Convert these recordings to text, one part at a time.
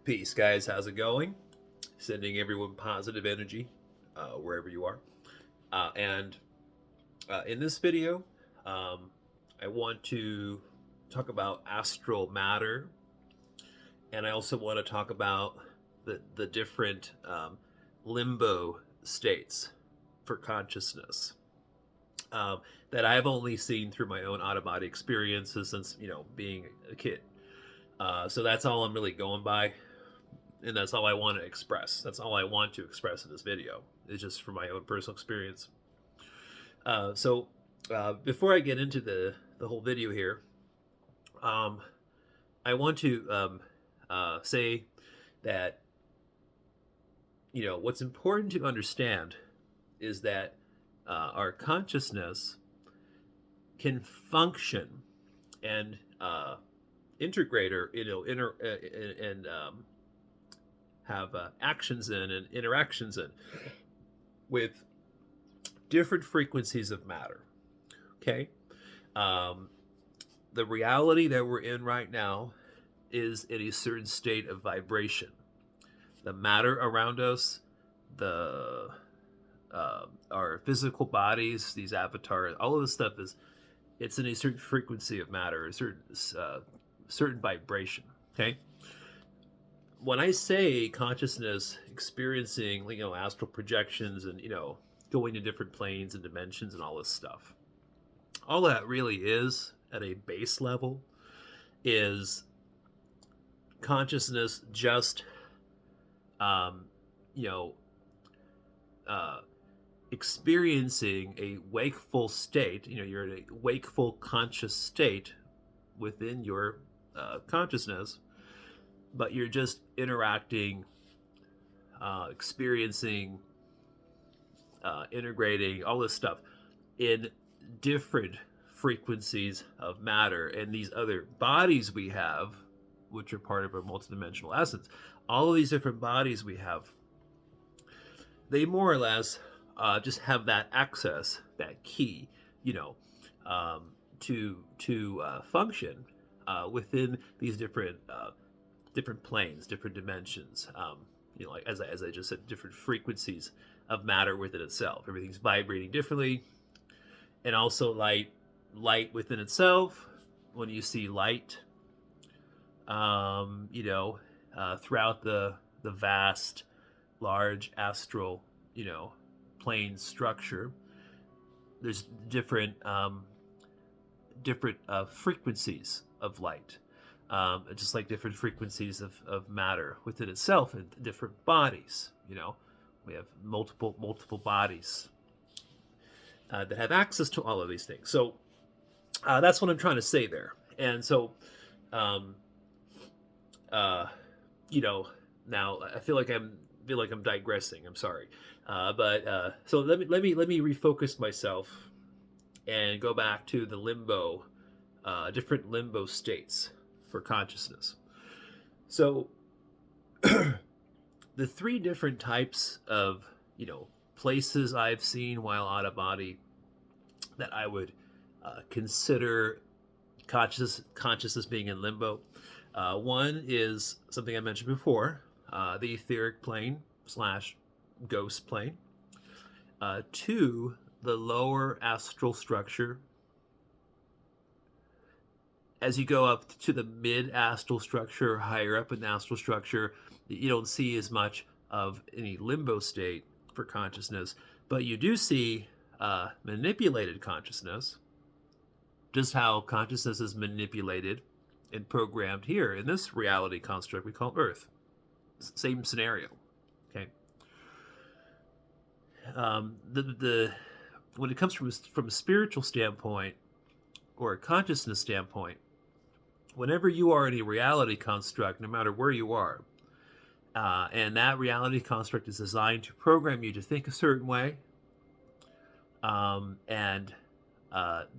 Peace, guys. How's it going? Sending everyone positive energy wherever you are. And in this video, um, I want to talk about astral matter, and I also want to talk about the different limbo states for consciousness that I've only seen through my own out of body experiences since being a kid. So that's all I'm really going by, and that's all I want to express. That's all I want to express in this video. It's just from my own personal experience. So before I get into the whole video here, um, I want to say that what's important to understand is that our consciousness can function and integrate or and have actions in and interactions in with different frequencies of matter. Okay. Um, the reality that we're in right now is in a certain state of vibration. The matter around us, the our physical bodies, these avatars, all of this stuff it's in a certain frequency of matter, a certain vibration. Okay. When I say consciousness experiencing, astral projections and going to different planes and dimensions and all this stuff, all that really is at a base level is consciousness just um, you know experiencing a wakeful state. You're in a wakeful conscious state within your consciousness, but you're just interacting, experiencing, integrating all this stuff in different frequencies of matter. And these other bodies we have, which are part of our multidimensional essence, all of these different bodies we have, they more or less just have that access, that key, to function within these different planes, different dimensions. Like as I just said, different frequencies of matter within itself. Everything's vibrating differently, and also light within itself. When you see light, throughout the vast, large astral, plane structure, there's different frequencies of light, just like different frequencies of matter within itself and different bodies. We have multiple bodies that have access to all of these things. So that's what I'm trying to say there. And so, um, now I feel like I'm digressing. I'm sorry, but so let me refocus myself and go back to the limbo, different limbo states for consciousness. So the three different types of places I've seen while out of body that I would consider consciousness being in limbo. One is something I mentioned before, the etheric plane / ghost plane. Two, the lower astral structure. As you go up to the mid astral structure, higher up in the astral structure, you don't see as much of any limbo state for consciousness, but you do see manipulated consciousness, just how consciousness is manipulated and programmed here in this reality construct we call Earth. Same scenario. Okay. The when it comes from a spiritual standpoint or a consciousness standpoint, whenever you are in a reality construct, no matter where you are, and that reality construct is designed to program you to think a certain way, and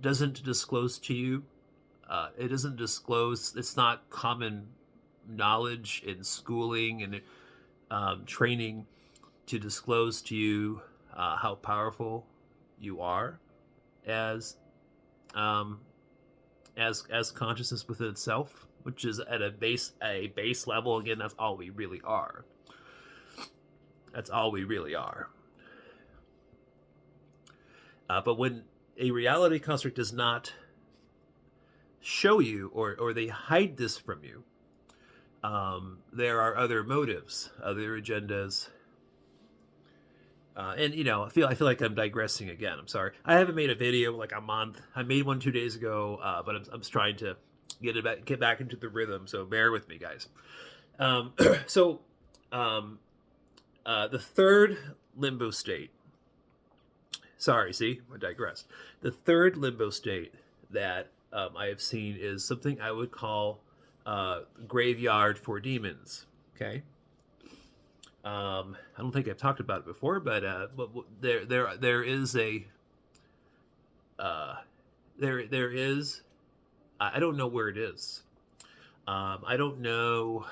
doesn't disclose to you. It doesn't disclose. It's not common knowledge in schooling and training to disclose to you how powerful you are as as consciousness within itself, which is at a base level. Again, that's all we really are. That's all we really are. But when a reality construct does not show you, or they hide this from you, there are other motives, other agendas. And I feel like I'm digressing again. I'm sorry. I haven't made a video like a month. I made one 2 days ago, but I'm trying to get back into the rhythm. So bear with me, guys. So the third limbo state. Sorry, see, I digressed. The third limbo state that I have seen is something I would call graveyard for demons. Okay. I don't think I've talked about it before, but there is a there is, I don't know where it is. I don't know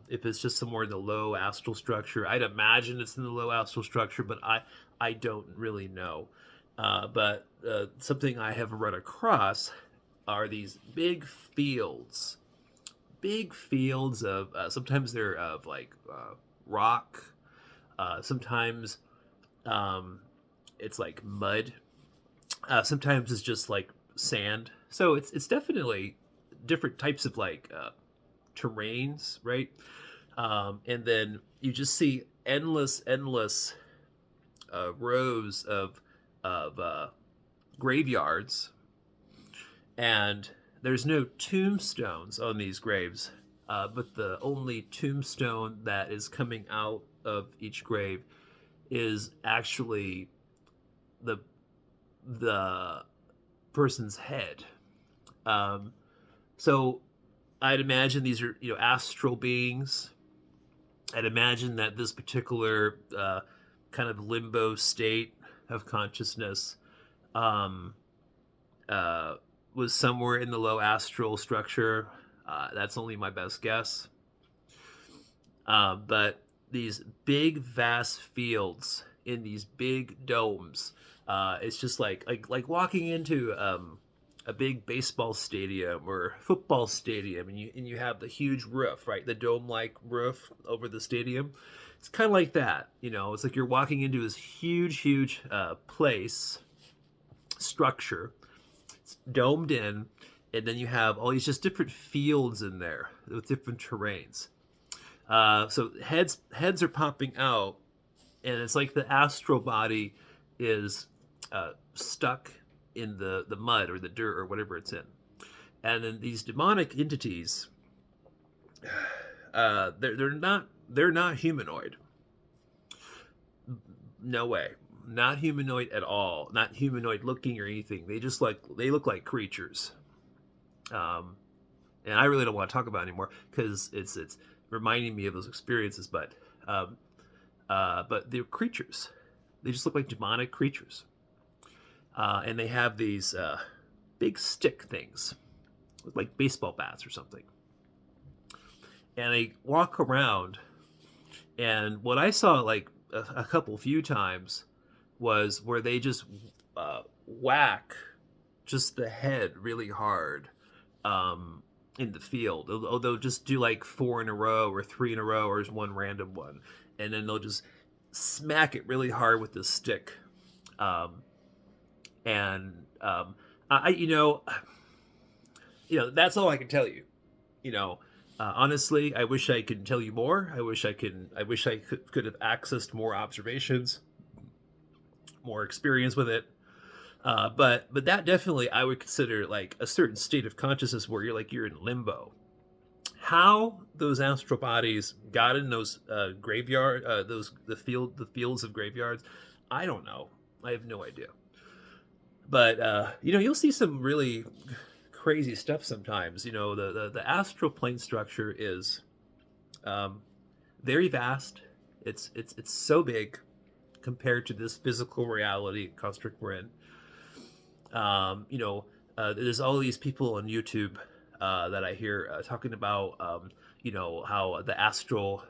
if it's just somewhere in the low astral structure. I'd imagine it's in the low astral structure, but I don't really know. But something I have run across are these big fields of sometimes they're of like rock, sometimes it's like mud, sometimes it's just like sand. So it's definitely different types of like terrains, right? And then you just see endless rows of graveyards, and there's no tombstones on these graves, but the only tombstone that is coming out of each grave is actually the person's head. So I'd imagine these are astral beings. I'd imagine that this particular kind of limbo state of consciousness was somewhere in the low astral structure. That's only my best guess. But these big, vast fields in these big domes, it's just like walking into a big baseball stadium or football stadium, and you have the huge roof, right? The dome-like roof over the stadium. It's kind of like that, It's like you're walking into this huge place, structure. It's domed in, and then you have all these just different fields in there with different terrains. So heads are popping out, and it's like the astral body is stuck in the mud or the dirt or whatever it's in. And then these demonic entities, they're not humanoid. No way. Not humanoid at all. Not humanoid looking or anything. They look like creatures. And I really don't want to talk about it anymore because it's reminding me of those experiences. But they're creatures. They just look like demonic creatures. And they have these big stick things, like baseball bats or something. And they walk around. And what I saw like a few times was where they just whack just the head really hard in the field. They'll just do like 4 in a row or 3 in a row, or just one random one, and then they'll just smack it really hard with the stick. That's all I can tell you. Honestly, I wish I could tell you more. I wish I could have accessed more observations, more experience with it. But that definitely I would consider like a certain state of consciousness where you're in limbo. How those astral bodies got in those the fields of graveyards, I don't know. I have no idea. But you'll see some really crazy stuff sometimes. The astral plane structure is very vast. It's so big compared to this physical reality construct we're in. There's all these people on YouTube that I hear talking about how the astral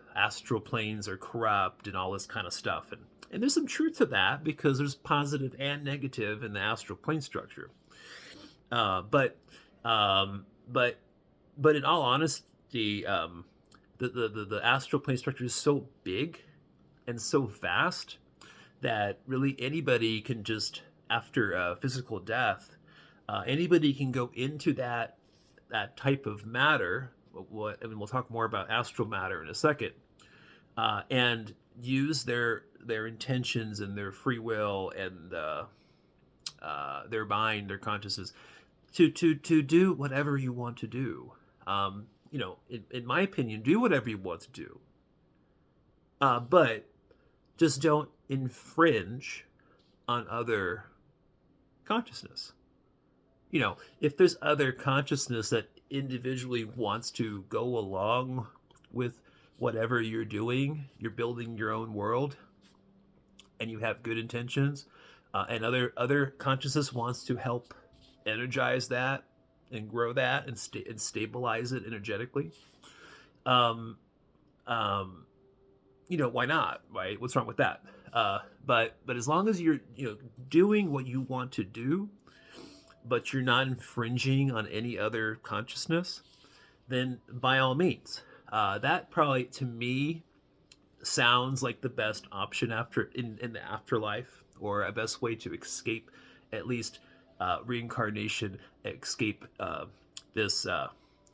planes are corrupt and all this kind of stuff, and there's some truth to that because there's positive and negative in the astral plane structure. But But in all honesty, the astral plane structure is so big and so vast that really anybody can just, after physical death, anybody can go into that type of matter. I mean, we'll talk more about astral matter in a second, and use their intentions and their free will and their mind, their consciousness, to do whatever you want to do. In my opinion, do whatever you want to do, but just don't infringe on other consciousness. If there's other consciousness that individually wants to go along with whatever you're doing, you're building your own world, and you have good intentions, and other consciousness wants to help energize that and grow that and stabilize it energetically. Um, um, why not? Right? What's wrong with that? But as long as you're doing what you want to do, but you're not infringing on any other consciousness, then by all means, that probably to me sounds like the best option in the afterlife, or a best way to escape at least reincarnation, escape this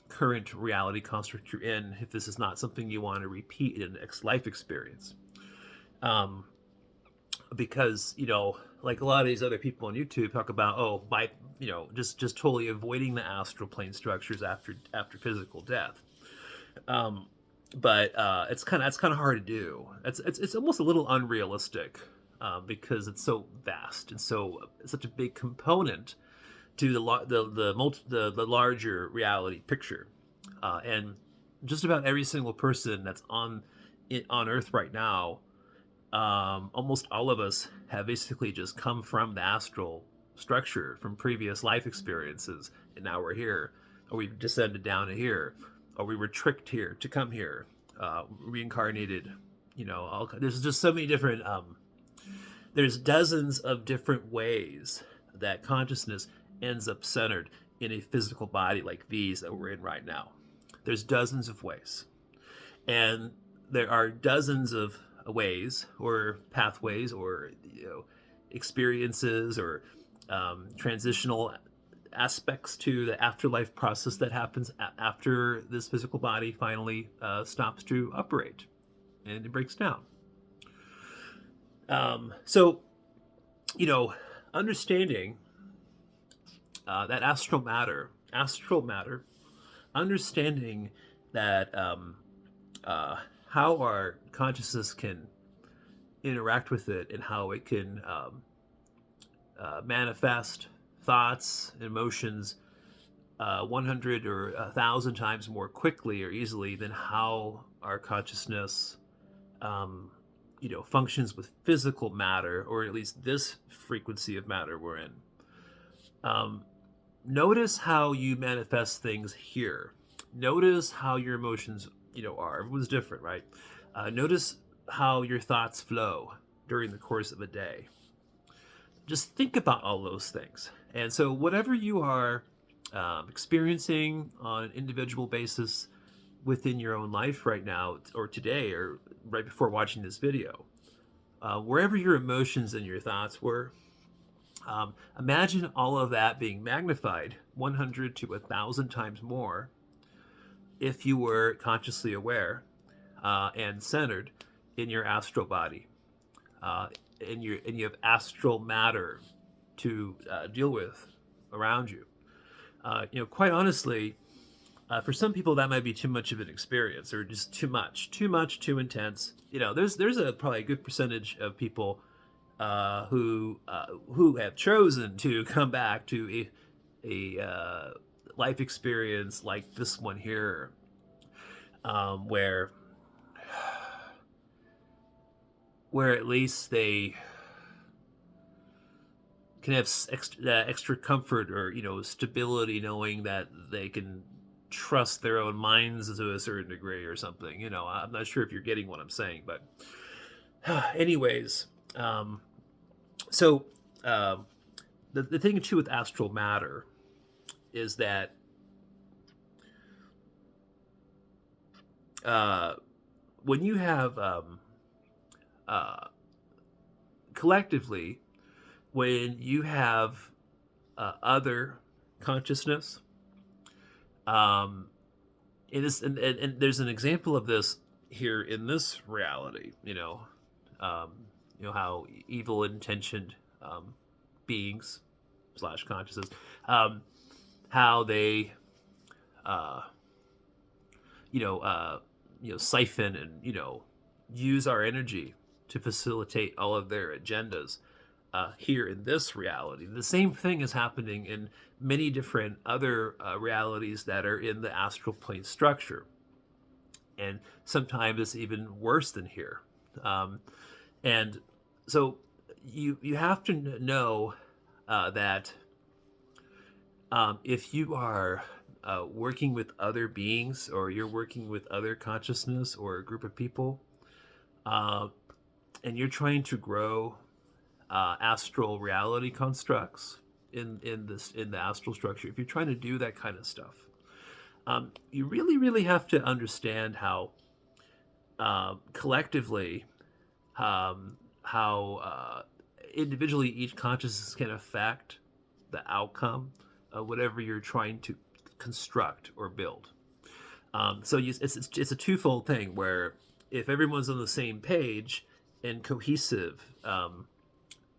current reality construct you're in, if this is not something you want to repeat in an next life experience. Because like a lot of these other people on YouTube talk about, by just totally avoiding the astral plane structures after physical death. But that's kind of hard to do. It's almost a little unrealistic, because it's so vast and such a big component to the larger reality picture, and just about every single person that's on Earth right now, almost all of us have basically just come from the astral structure from previous life experiences, and now we're here, or we've descended down to here, or we were tricked here to come here, reincarnated. There's just so many different. There's dozens of different ways that consciousness ends up centered in a physical body like these that we're in right now. There's dozens of ways, and there are dozens of ways or pathways or experiences or transitional aspects to the afterlife process that happens after this physical body finally stops to operate and it breaks down. So understanding that astral matter, understanding that how our consciousness can interact with it and how it can manifest thoughts, emotions 100 or 1,000 times more quickly or easily than how our consciousness functions with physical matter, or at least this frequency of matter we're in. Notice how you manifest things here. Notice how your emotions are. Everyone's different, right? Notice how your thoughts flow during the course of a day. Just think about all those things. And so whatever you are experiencing on an individual basis within your own life right now, or today, or right before watching this video, wherever your emotions and your thoughts were, imagine all of that being magnified 100 to 1,000 times more if you were consciously aware and centered in your astral body, and you have astral matter to deal with around you. Quite honestly, for some people that might be too much of an experience, or just too much, too intense. There's probably a good percentage of people who have chosen to come back to a life experience like this one here, where at least they can have extra comfort, or stability, knowing that they can trust their own minds to a certain degree or something. I'm not sure if you're getting what I'm saying, but anyways, so the thing too with astral matter is that uh, when you have uh, collectively, when you have other consciousness, um, and there's an example of this here in this reality. Um, how evil intentioned beings slash consciousness, um, how they uh, siphon and use our energy to facilitate all of their agendas here in this reality. The same thing is happening in many different other realities that are in the astral plane structure, and sometimes it's even worse than here. And so you have to know that if you are working with other beings, or you're working with other consciousness or a group of people, uh, and you're trying to grow astral reality constructs in the astral structure, if you're trying to do that kind of stuff, you really have to understand how collectively, how individually each consciousness can affect the outcome of whatever you're trying to construct or build. It's a twofold thing, where if everyone's on the same page and cohesive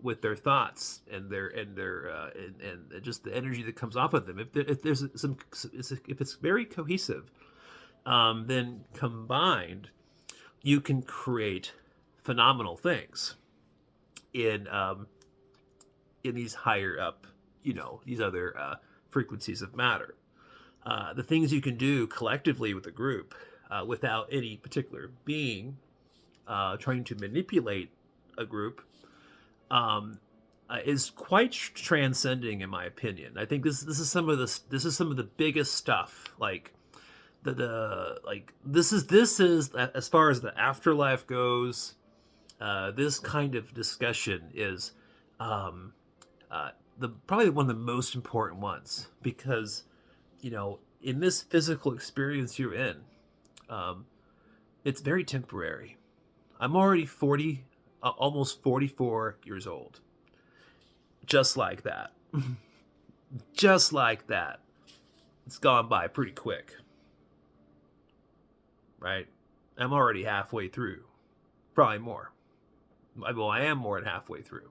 with their thoughts and and just the energy that comes off of them, if there's some, if it's very cohesive, then combined you can create phenomenal things in these higher up, these other frequencies of matter. The things you can do collectively with a group, without any particular being trying to manipulate a group, is quite transcending, in my opinion. I think this is some of the biggest stuff. Like this is as far as the afterlife goes. This kind of discussion is the probably one of the most important ones, because in this physical experience you're in, it's very temporary. I'm already 40, almost 44 years old. Just like that. Just like that. It's gone by pretty quick. Right? I'm already halfway through. Probably more. Well, I am more than halfway through.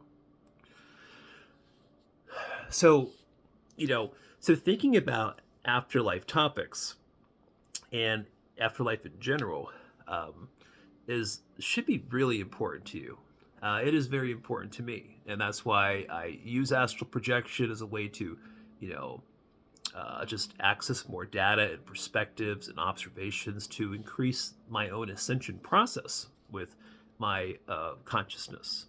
So, so thinking about afterlife topics and afterlife in general should be really important to you. It is very important to me, and that's why I use astral projection as a way to, just access more data and perspectives and observations to increase my own ascension process with my consciousness.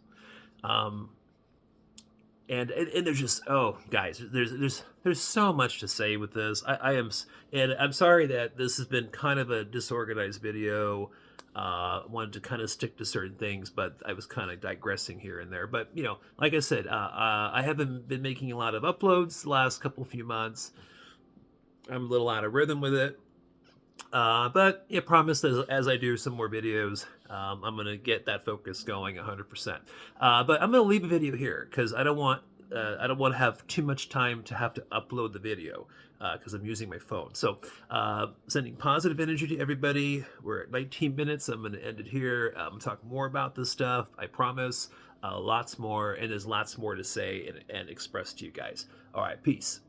And there's just, oh guys, there's so much to say with this. I'm sorry that this has been kind of a disorganized video. Wanted to kind of stick to certain things, but I was kind of digressing here and there. But like I said, I haven't been making a lot of uploads the last few months. I'm a little out of rhythm with it. But I promise as I do some more videos, I'm going to get that focus going 100%. But I'm going to leave a video here because I don't want to have too much time to have to upload the video because I'm using my phone. So sending positive energy to everybody. We're at 19 minutes. I'm going to end it here. I'm going to talk more about this stuff. I promise. Lots more, and there's lots more to say and express to you guys. All right, peace.